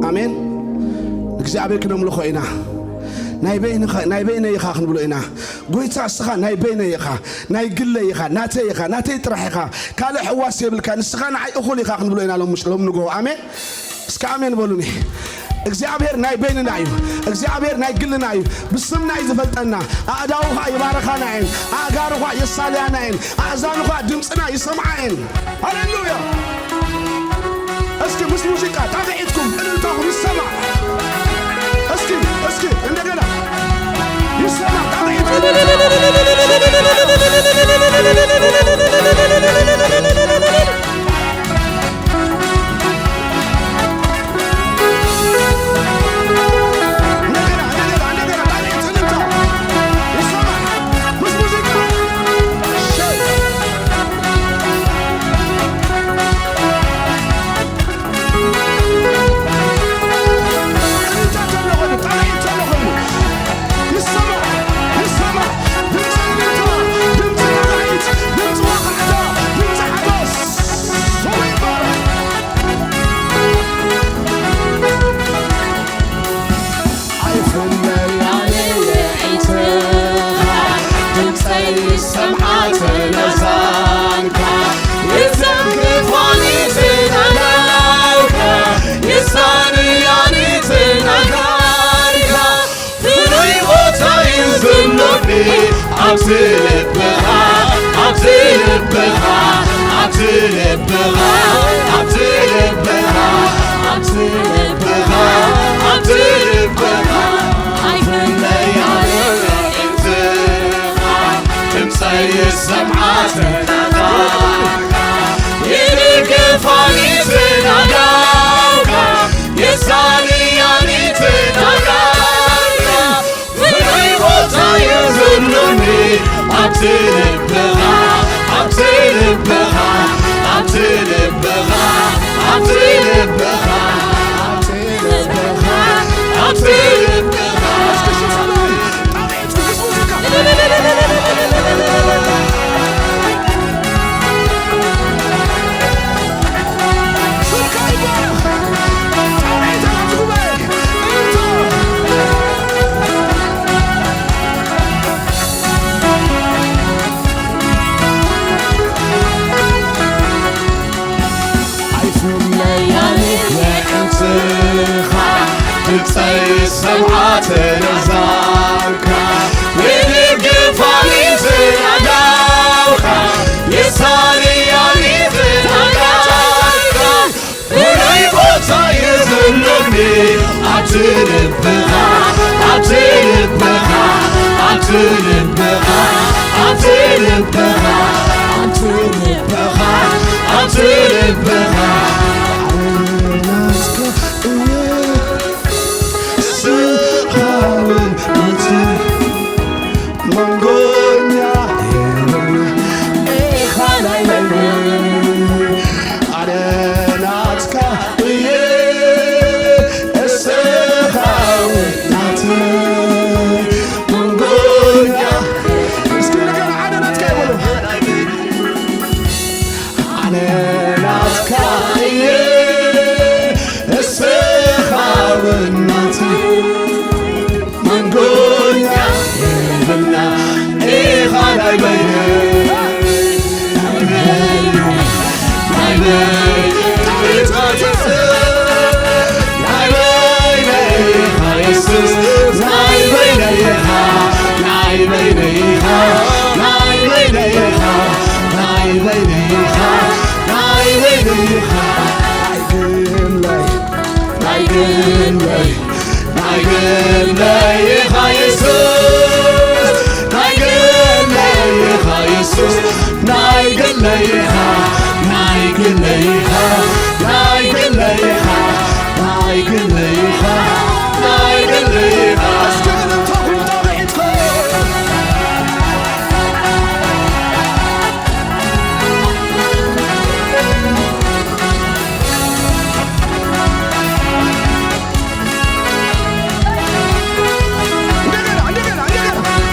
آمين እግዚአብሔር ክነምልኾ ኢና ናይ በይነ ኢኻ ክንብሎ ኢና ጎይታ እስኻ ናይ በይነ ኢኻ ናይ ግለ ኢኻ ናተይ ኢኻ ናተይ ጥራሕ ኢኻ ካልእ ሕዋስ የብልካ ንስኻ ንዓይ እኹል ኢኻ ክንብሎ ኢና ሎም ንጎ አሜን እስከ አሜን በሉኒ እግዚአብሔር ናይ በይንና እዩ እግዚአብሔር ናይ ግልና እዩ ብስምና ይዝፈልጠና አዳውኻ ይባረኻና አይን አጋርኻ ይሳልያና አይን አዛንኻ ድምፅና ይሰምዓን ሃሌሉያ እስኪ ምስ ሙዚቃ ታገዒትኩም እልልታኩም ይሰማ እስኪ እንደገና ይሰማ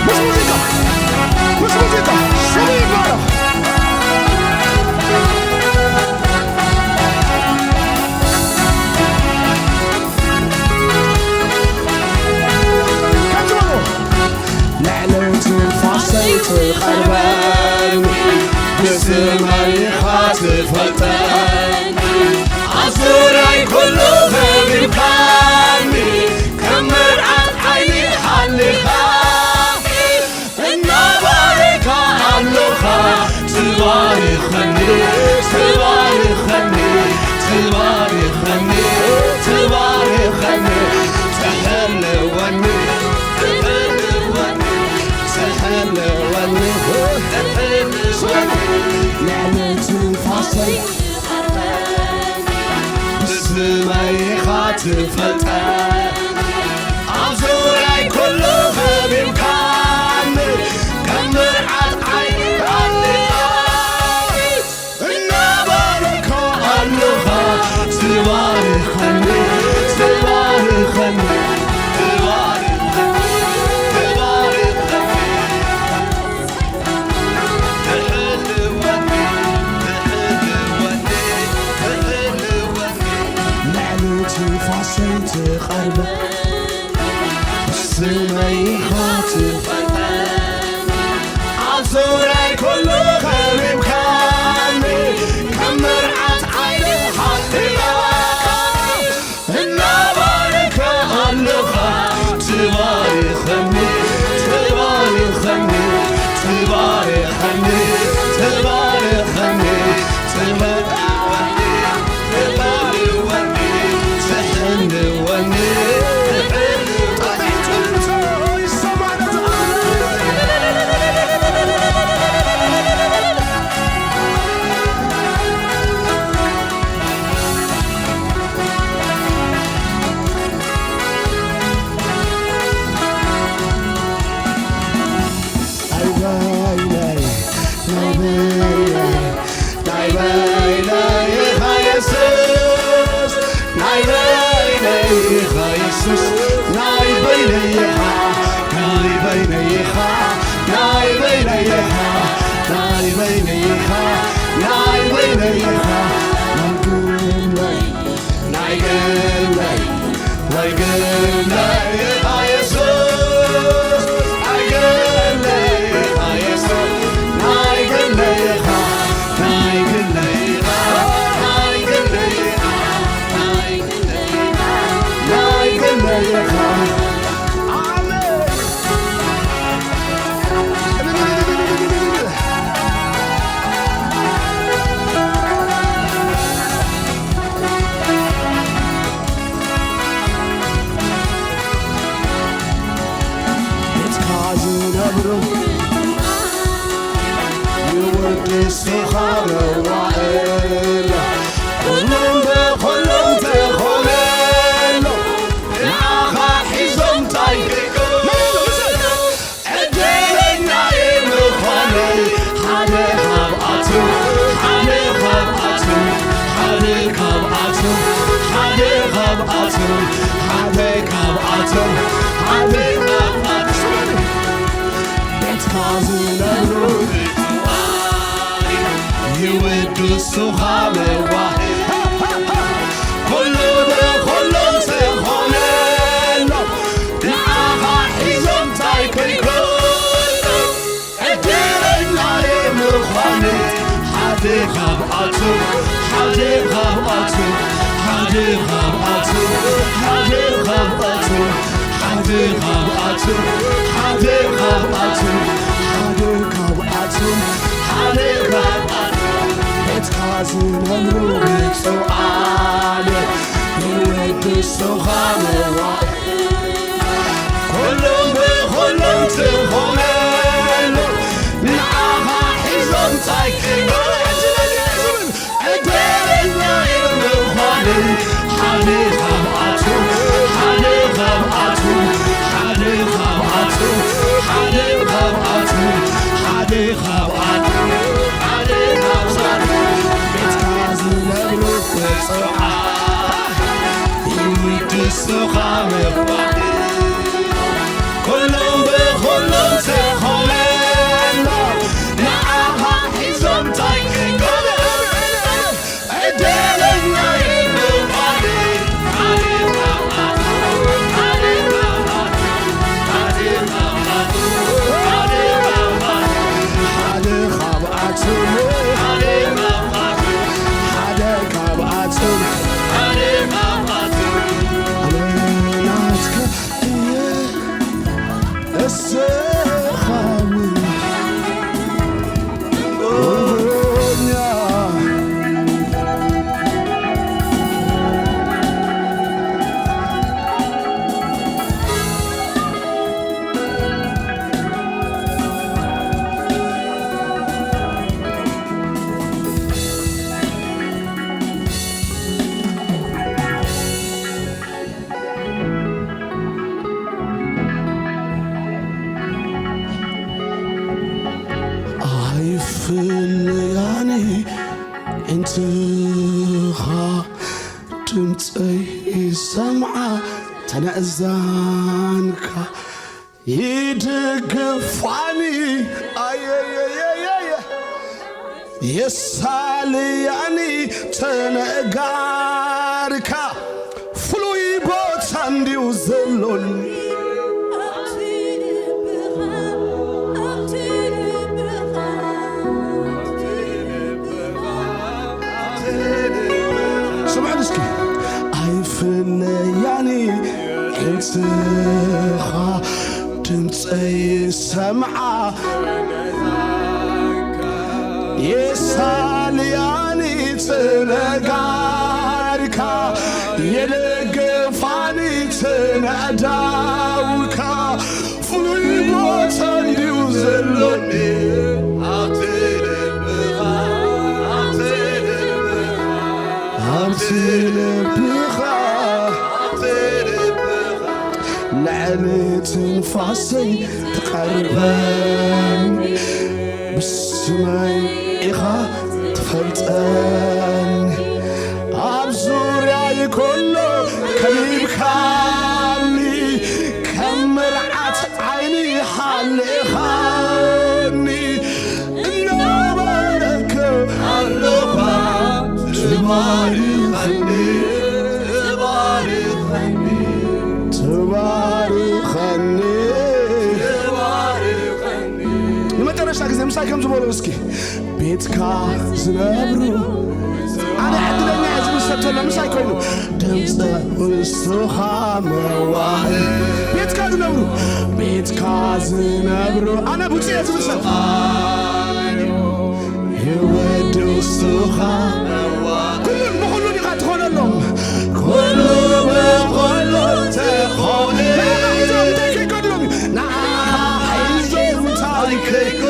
Música, música, música, تقربني بسمعك تفلتني عزوري كله بإمكاني كمر عن عيني حلقا النبارك علوخا تبارخني تبارخني تبارخني تبارخني تحلوني تحلوني لعنة فاصل بسمعك تفلتني عزوري كله بإمكاني كمر عن عيني النبارك علوخا تبارخني تبارخني تقربني بسمعك تفلتني عزوري كله بإمكاني كمر عن عيني حلقا النبارك علوخا تبارخني تبارخني تبارخني تبارخني فلياني انت خا تمتي سمعة تنأزانك يدقفاني اي يسالياني تنقارك فلوي بوتاندي وزلوني فلياني انت خا تمتي سمعة يسالياني تنقارك يلقفاني تنقداوك فلوي بوتاندي وزلوني لعنة نفاسي تقربني بسماي إخا تفلتني أبزوري كله كليبكاني كم مرعت عيني حال إخاني إنه بارك الله تباري خلي زي مساكم زبولو اسكي بيتكا زنبرو انا عدلنا عزم السبتنا مساكوينو دمستا وستوخا مواهي بيتكا زنبرو بيتكا زنبرو انا بوتي عزم السبتنا يودو ستوخا كلهم بخلوني قاتخون اللهم كلهم بخلون تخون لا حيزون تايكي كلهم لا حيزون تايكي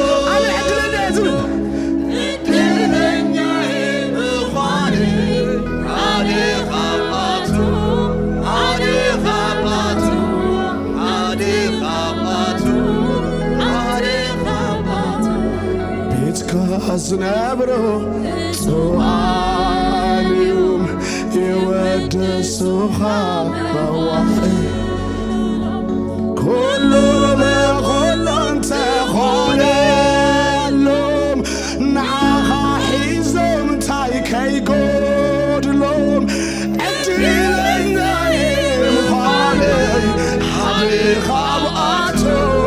زنبرو سواليوم يود سوخا بواحي كله بكل انت خوللوم نعاها حيزوم تايكي قودلوم ادلنا يمخالي حالي خاباتوم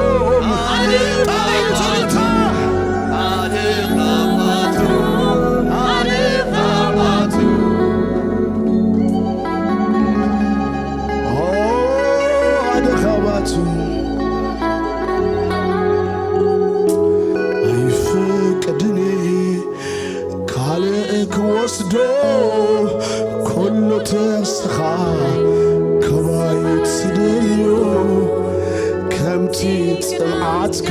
كل تسخى كوايت سديو كم تسمعتك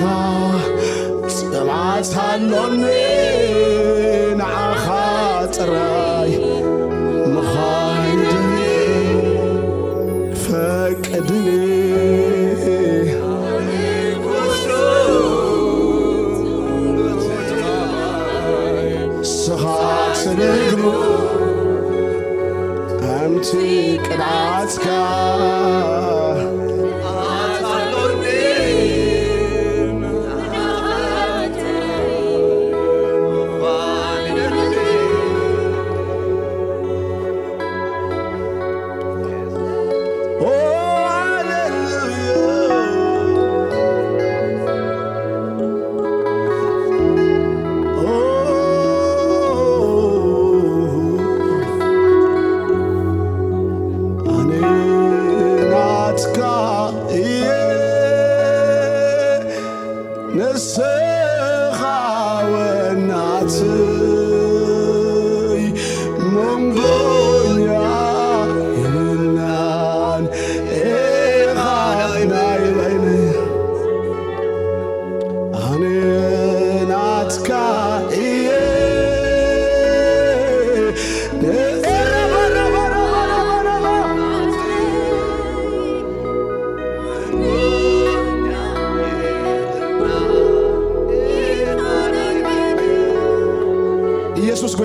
سمعت هالوني نعخاطراي مخايدني فقدني سخات نقرو أمتي كدعاتك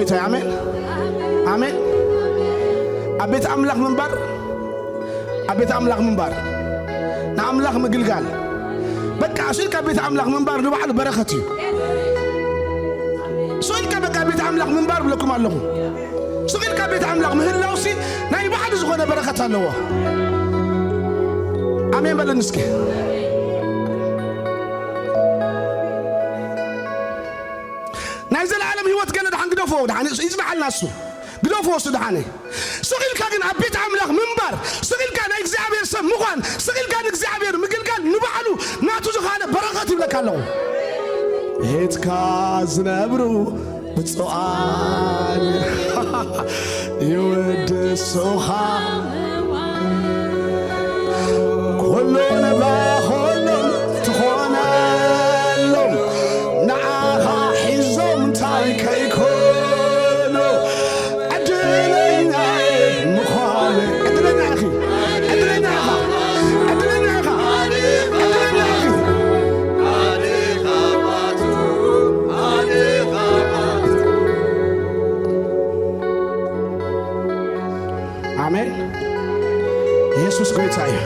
قويتها آمين آمين أبيت أملاك منبر أبيت أملاك منبر نأملاك مقلقال بقى أسئلك أبيت أملاك منبر نبعل بركتي سئلك بقى أبيت أملاك منبر لكم الله سئلك أبيت أملاك مهلاوسي ناي بعد زغنا بركة الله آمين بلنسكي نازل العالم هو تقلد عن قدوفه دحاني يسمع الناس قدوفه سدحاني سقيل كان عبيت عملاق منبر سقيل كان اكزابير سم مخان سقيل كان اكزابير مقل كان نبعلو ناتو زخانه بركات يبلك الله هيت كاز نبرو بتصوان يود سوخا كلو نبا كلو تخونا لهم نعاها حزم تايك يكونو أدلنا مخالي أدلنا أخي أدلنا أخي أدلنا أخي أدلنا أخي آمين يسوع قوي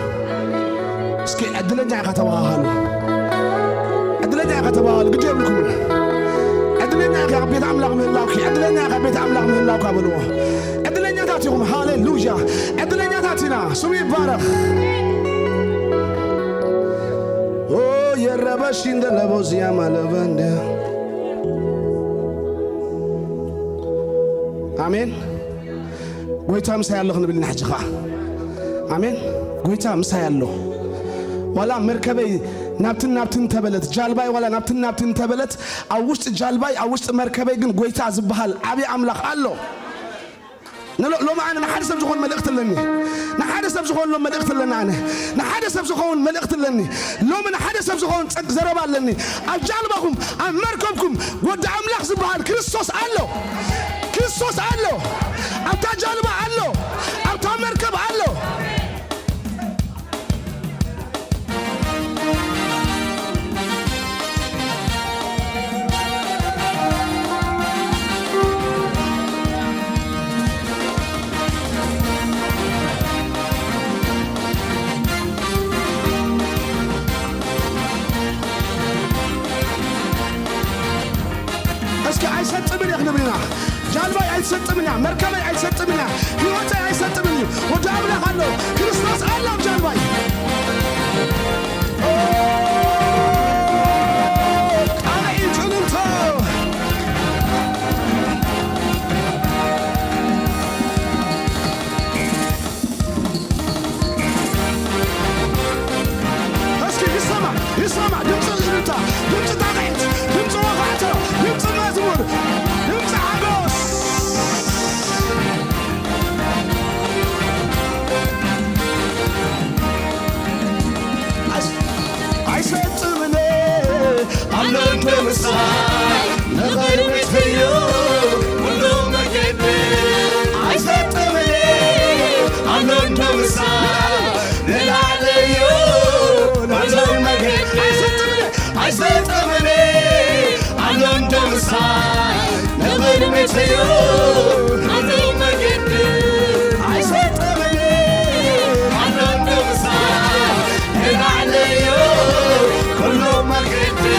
اسكي أدلنا أخي تواهلو أدلنا أخي تواهلو قجيب لكم أدلنا أخي عبيت عملاق من الله أدلنا أخي عبيت عملاق من الله قابلوه أدلنا تاتيهم هاليلويا أدلنا تاتينا سمي بارك أوه يا رب شين دلبوز يا مالبند آمين قويتها مسايا الله نبي نحجخا آمين قويتها مسايا الله ولا مركبي نابتن تبلت جالباي ولا نابتن تبلت أوشت جالباي أوشت مركبي جن قويتها زبهال أبي أملاخ الله لو ما أنا نحدث بزخون ملقت لني نحدث بزخون لو ملقت لنا أنا نحدث بزخون ملقت لني لو من نحدث بزخون زربال لني أجالبكم أمركبكم ود أملاخ زبهال كريستوس الله كريستوس الله أبتا جالبا الله أبتا مركب الله اسكي عايزت من يخدمنا جالباي عايزت منها مركبي عايزت منها هيوتي عايزت مني ودعمنا خلو كريستوس الله جالباي انا انتو اسكي يسمع دمت الجنتا دمت داغيت دمت وقعته دمت المزمور دمت عبوس عيسات مني عملون كمساي نغير متفيو كلو مكبي عيسات مني عملون كمساي نلعليو نغير مكبي عيسات مني عملون كمساي نغير متفيو كلو مكبي عيسات مني عملون كمساي نلعليو كلو مكبي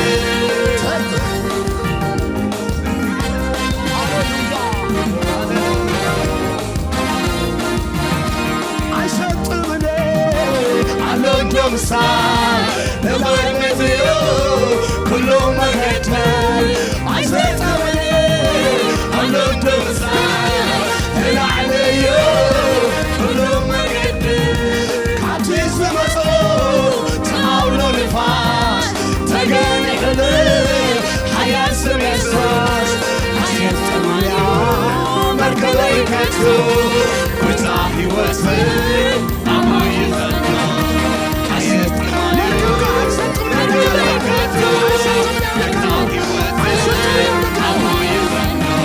عيسات مني عملون كمساي نغير متفيو كلو مكبي عيسات مني عملون كمساي نلعليو كلو مكبي كاتيز بمسو تعاولو نفاس تقاني حليل حياة سميساس عشيت تمانيا مركبي كتو كتاحي وتفل أما يفنو عشيت تمانيا مركبي كتو كتاحي وتفل أما يفنو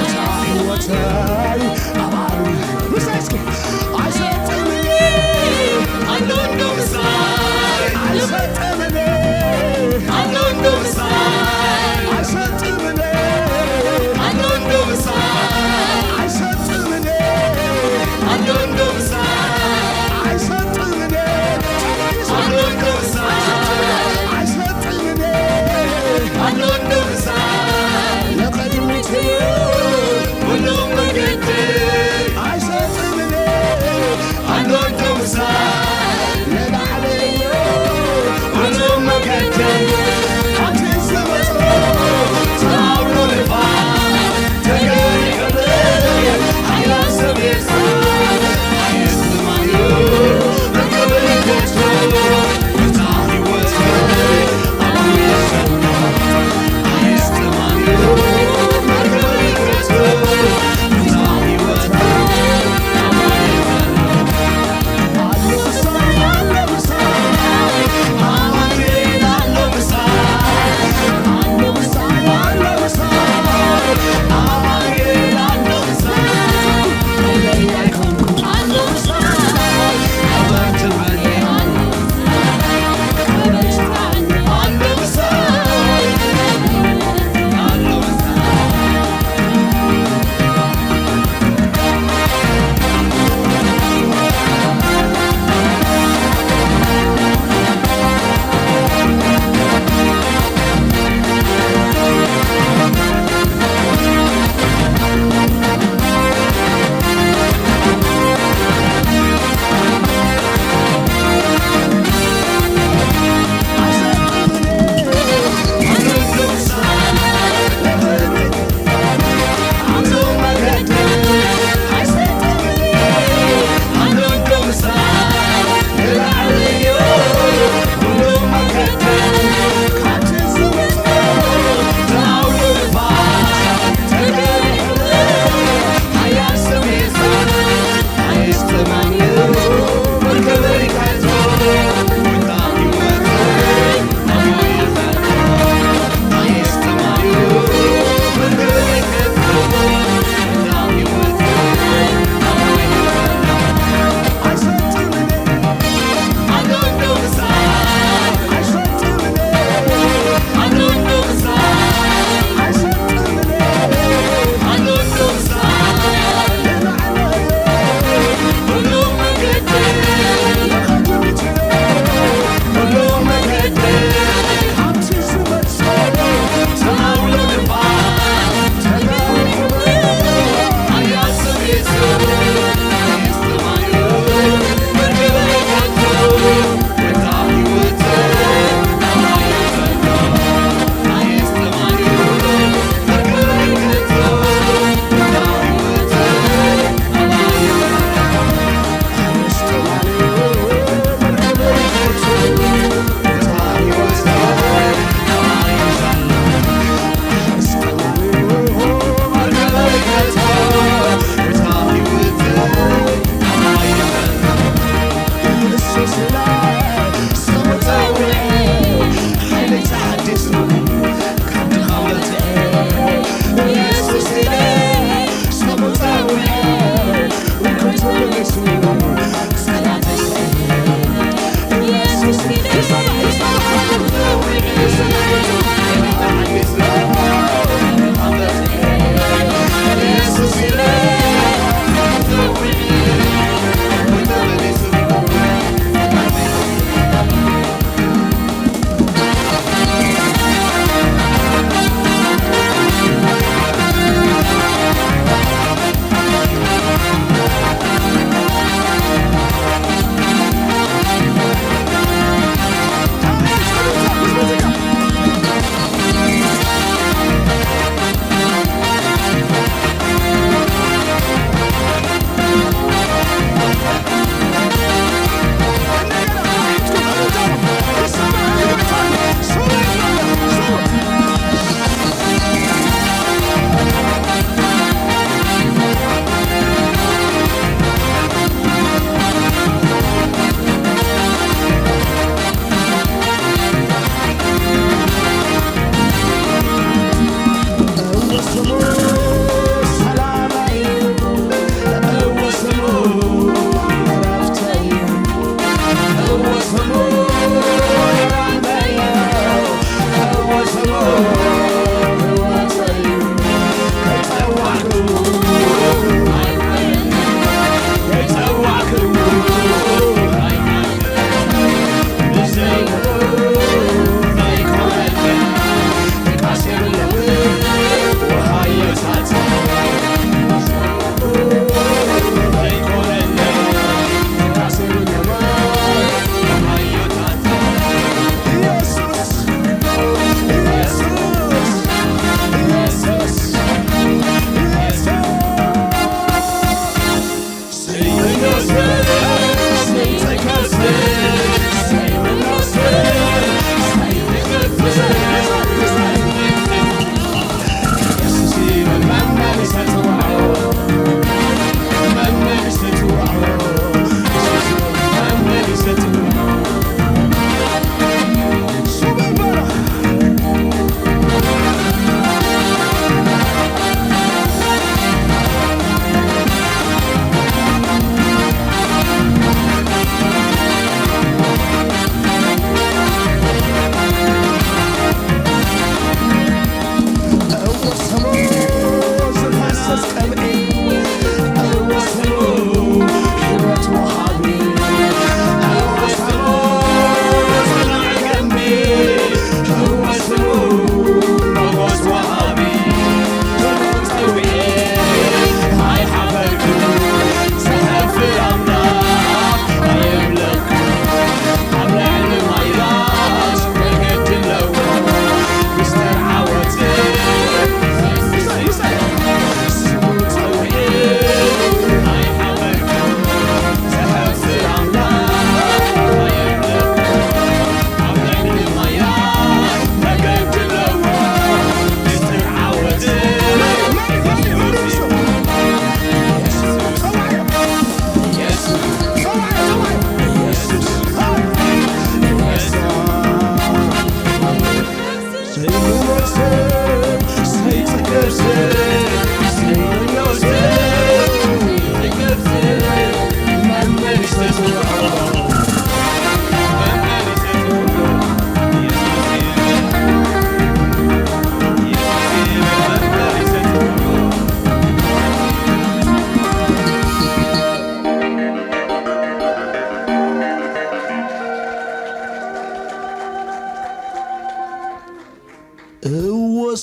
كتاحي وتفل أما يفنو عشيت تمانيا عملون كمساي عشيت تمانيا عملون كمساي عشيت تمانيا عملون كمساي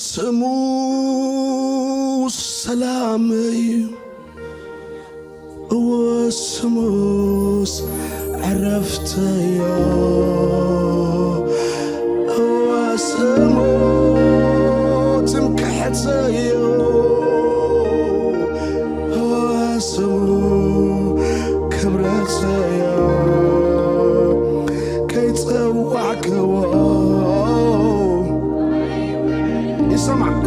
واسمو سلامي واسموس عرفت يا واسمو تمكحت يا واسمو كبرت يا كي تسوعك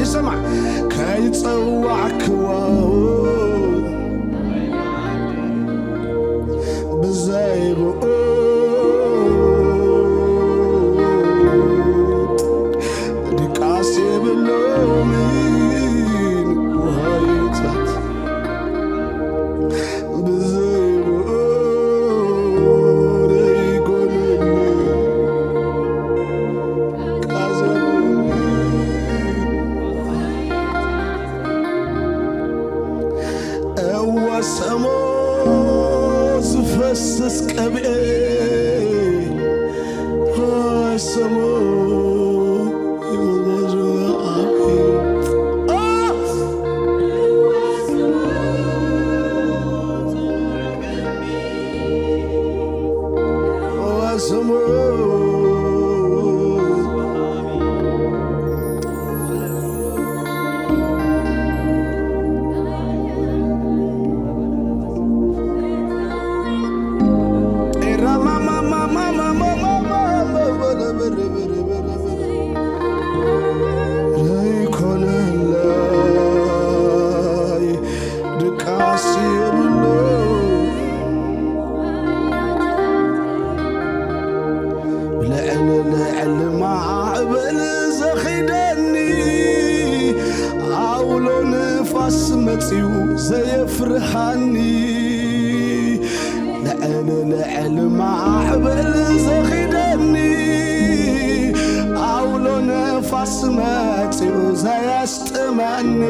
يسمع كي تصوعك بزايب دكاسي باللومين وهايتات بزايب يقول وسموس فسس كبئي وسمو المعبل زخدني أولو نفس ماتي وزيستمني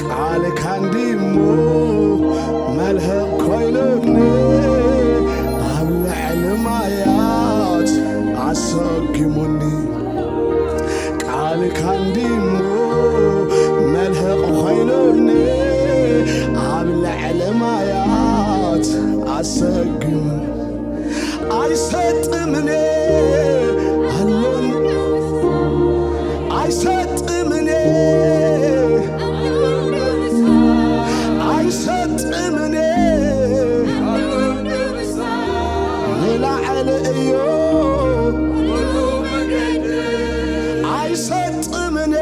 قالك عندي مو ملهق كويلوني أبلع المايات عساقموني قالك عندي مو ملهق كويلوني أبلع المايات عساقموني አይሰጥምኔ አሎን አይሰጥምኔ አይሰጥምኔ ለላዕለ እዩ አይሰጥምኔ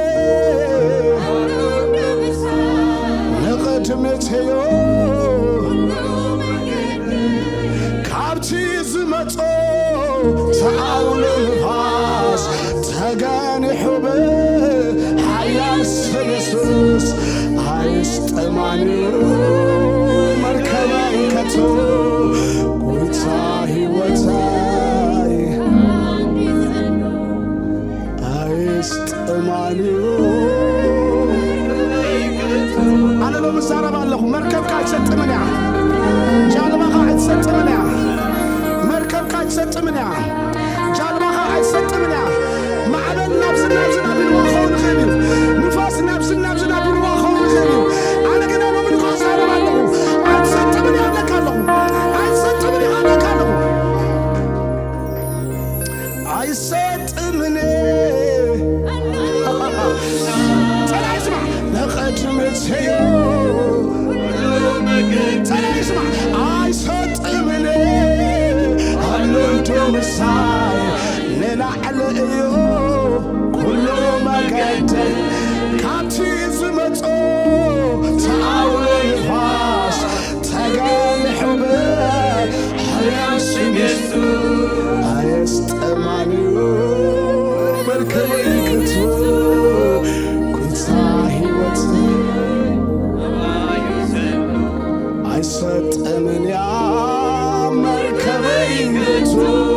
ለቅድመትዮ تعاون الفاس تغاني حبه حيال السلسوس عايستمانيو مركبان كتو قوتاهي وتاي عايستمانيو أنا لو مسارب لكم مركب قاعد ستمنع جالبا قاعد ستمنع مركب قاعد ستمنع جالبا قاعد ستمنع معبل نابزنا بالواخون خيبين نفاس نابزنا بالواخون خيبين أنا كده ما من قاصر على لكم قاعد ستمنع لك لهم قاعد ستمنع لك لهم قاعد ستمنع ترى اسمع لقد متهيو ترى اسمع قاعد ستمنع مساي للعل ايو كله مقدم كاتي زمتو تعاون الفاس تقال حبه حياة سميستو عايستمانيو مركبي كتو كنتاهي وتي عايستمن يا مركبي كتو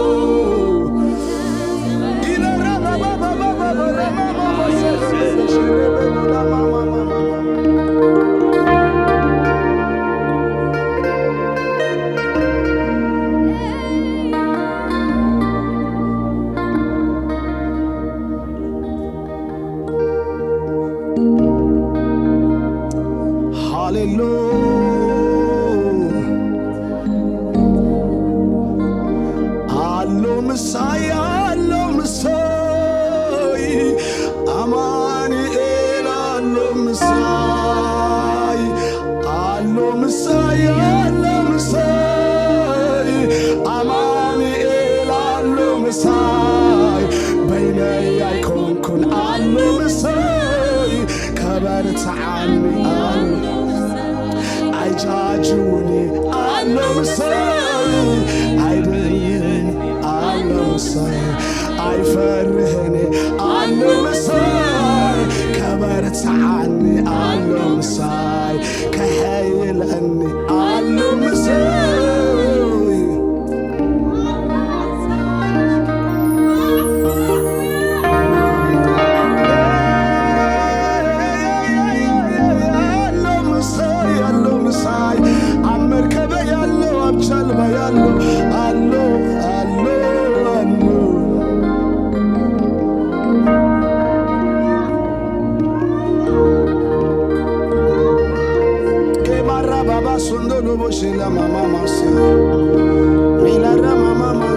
عجاجوني أنا مساي عيديني أنا مساي عيفرهني أنا مساي كبرت عني أنا مساي كهيلني أنا مساي Shila mama masa, mila rama mama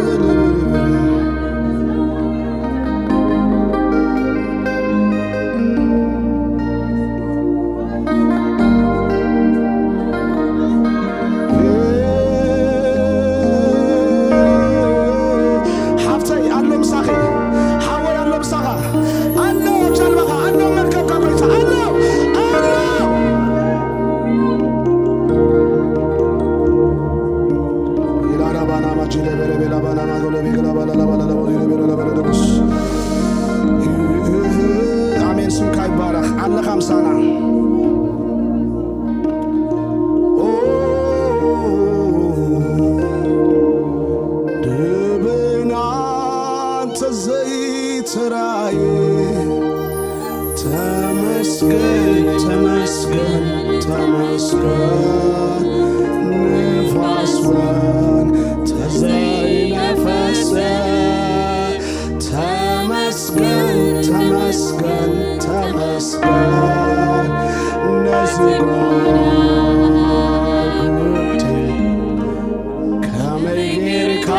haftay allom sahi, hawa allom saha, allo jalbaha, allo merkab kabayta, allo. አሜን ስምካ ይባረክ አለ 50 ና ተመስገን ንፋስወን ተዘይነፈሰ ተመስገን ተመስገን ተመስገን ነዚጎ ከመይጌርካ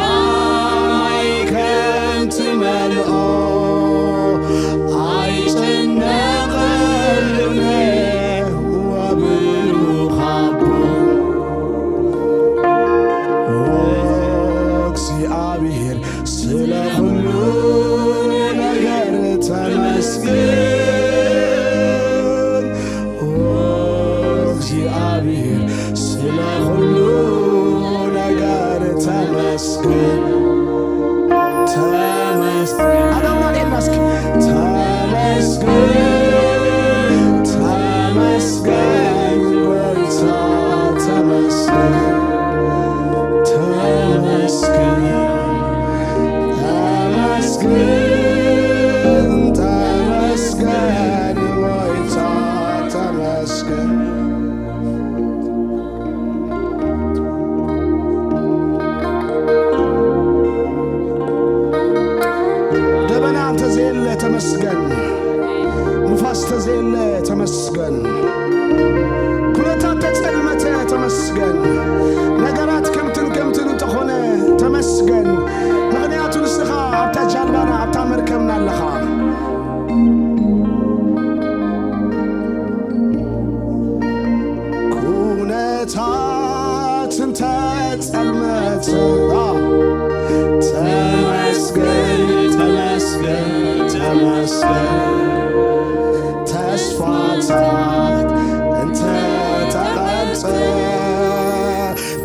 ማይከም ትመልኦ አይጨነቅልነ ወብሩኻቦ እግዚአብሔር ስለ ሁሉ ነገር ተመስገን እግዚአብሔር ስለ ሁሉ ነገር ተመስገን ተመስገን አዳምናለስክ ተመስገን ተመስገን ጌታ ተመስገን ተመስገን ተመስገን ተመስገን ጌታ ተመስገን ደበና ተዘየለ ተመስገን ንፋስ ተዘየለ ተመስገን ኩነታት ተጸልመተ ተመስገን ነገራት ከምትን እንተኾነ ተመስገን ምክንያቱ ንስኻ ኣብታ ጃልባና ኣብታ መርከብና ኣለኻ ኩነታት እንተጸልመተ ተመስገን ተመስገን ተመስገን ተስፋታት እንተ ተቐብፀ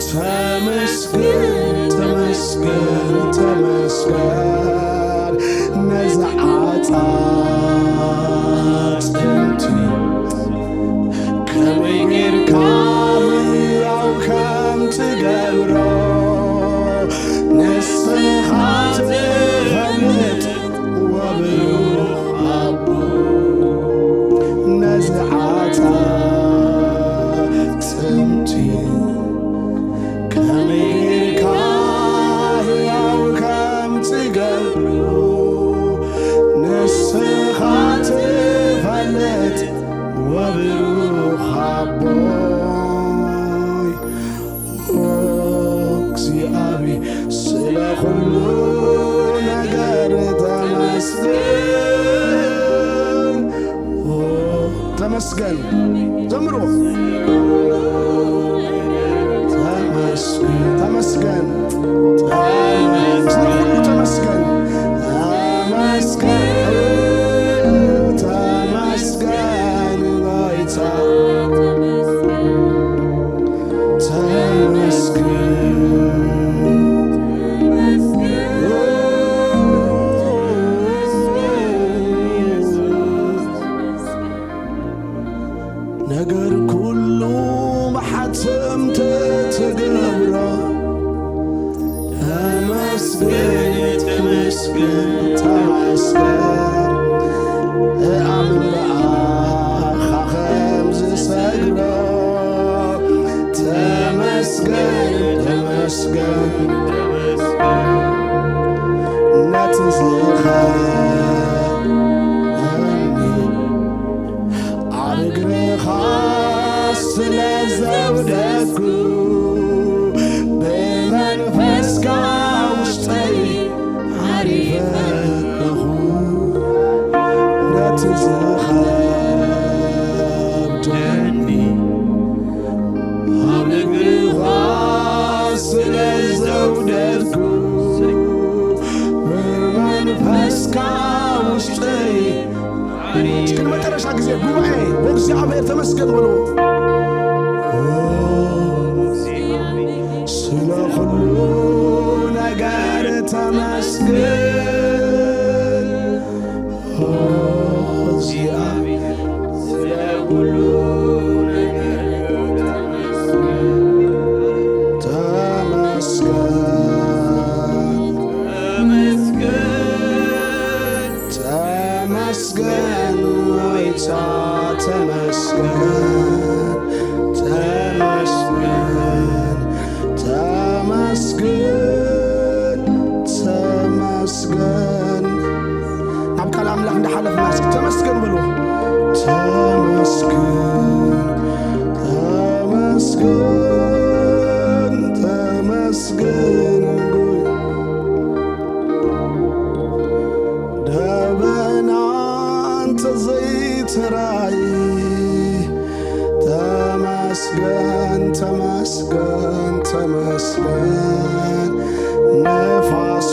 ተመስገን ተመስገን ተመስገን ነዝዓጣት እንቲ ከመይ ጌርካ ሕያው ከም ትገብሮ ንስኻ ትፈልጥ ወብሩኽ ኣቦ ነዝዓጣት እንቲ ከመይ ጌርካ ሕያው ከም ትገብሮ ንስኻ ትፈልጥ ወብሩኽ ኣቦይ እግዚአብሔር ስለ ኩሉ ነገር ተመስገን ተመስገን ዘምሮ ተመስገን ተመስገን ስለ ሁሉ ተመስገን ተመስገን ተመስገን ጌታ ነገር ኩሉ ማሓተም ተገብሮ ተመስገን ተመስገን ተመስገን ኣምን በኣኻ ከም ዝሰግሮ ተመስገን ተመስገን ነቲ ዝኸኒ ኣብ እግርኻ ስለ ዘውደኩ ብመንፈስካ ውሽጠይ ዓሪፈ ኣለኹ ነቲ ዝኸብደኒ ኣብ እግርኻ ስለ ዘውደኩ ብመንፈስካ ውሽጠይ እስከ መጨረሻ ጊዜ ጉባኤ በእግዚአብሔር ተመስገን በሉ። ስለ ሁሉ ነገር ተመስገን እግዚአብሔር ስለ ሁሉ ነገር ተመስገን ተመስገን ተመስገን ጌታ ተመስገን حلف ناس تمسكن بلو تمسكن تمسكن تمسكن دابنا أنت زيت راي تمسكن تمسكن تمسكن نفس